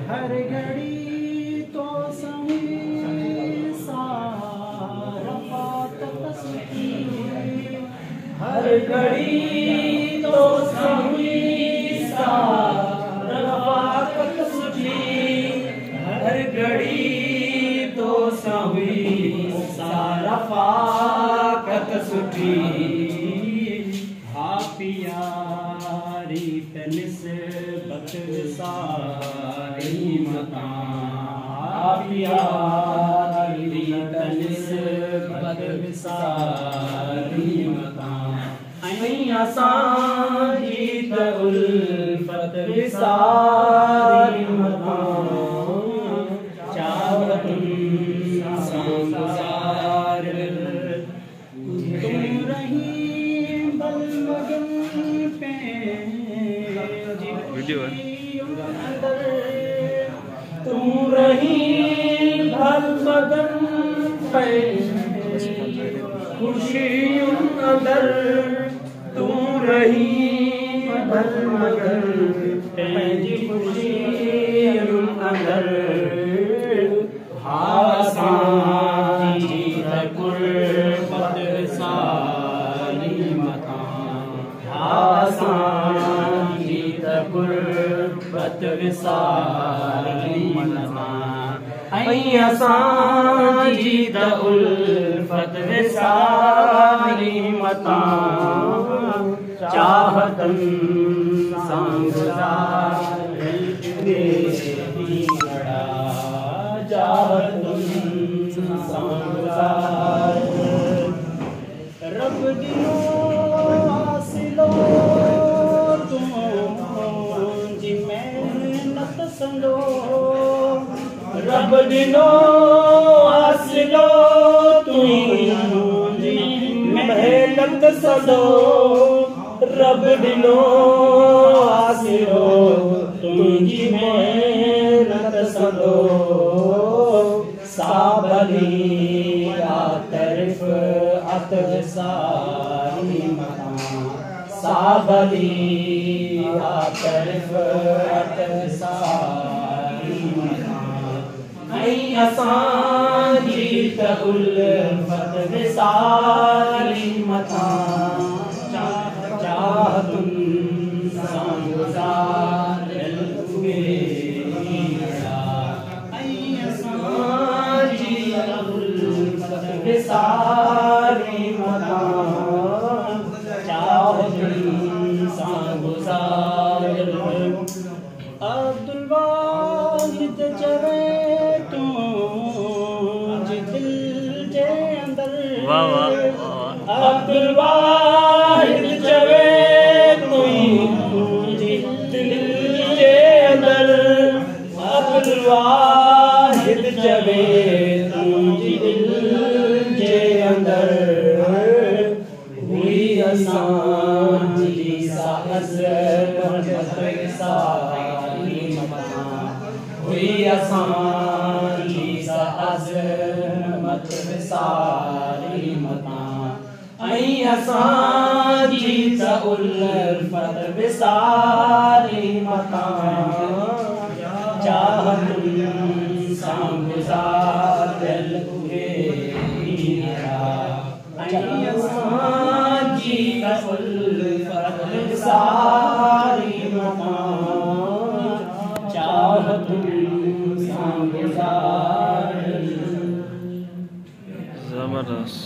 हर घड़ी तो सही सारफात तस्की, हर घड़ी तो सही सारफात तस्की, हर घड़ी तो सही सारफात सुठी। हापियारी तनिस्बत सारी मता, हापियारी तनिस्बत सारी मता, असां जीत उल्फत सारी मता, चाहतुन सां गुज़ार तुम रही बलमगन पे वीडियो है तुम रही बलमगन पे खुशियों अंदर, तुम रही बलमगन पे खुशियों अंदर। आसान जीत कुर्बत सारी मता, आसान जीत कुर्बत सारी मता, आसान जीत उल्फत सारी मता, चाहतन संगुजार रब दिनो हासिलो तुझी मेहनत संदो, रब दिनो हासिलो तुझी मेहनत संदो, रब दिनो हासिलो तुझी मेहनत संदो। साबली तरफ अतव सारी मता, साबली तरफ अतव सारी मता, असां जीत उल्फत सारी मता, चाहतुन सां गुज़ार सारी मता, चाहतुन सां गुज़ार। अब्दुल वाहिद चवे तुझे दिल जे अंदर, अब्दुल वाहिद चवे तुझे दिल जे अंदर, अब्दुल वाहिद चवे तुझे दिल अंदर। हुई असांजी साहस सारी मता, हुई असांजी साहस सारी मता, असांजी उल्फत सारी मता, चाहतुन सां गुज़ार सारी मता, चाहतुन सां गुज़ार। जबरदस्त।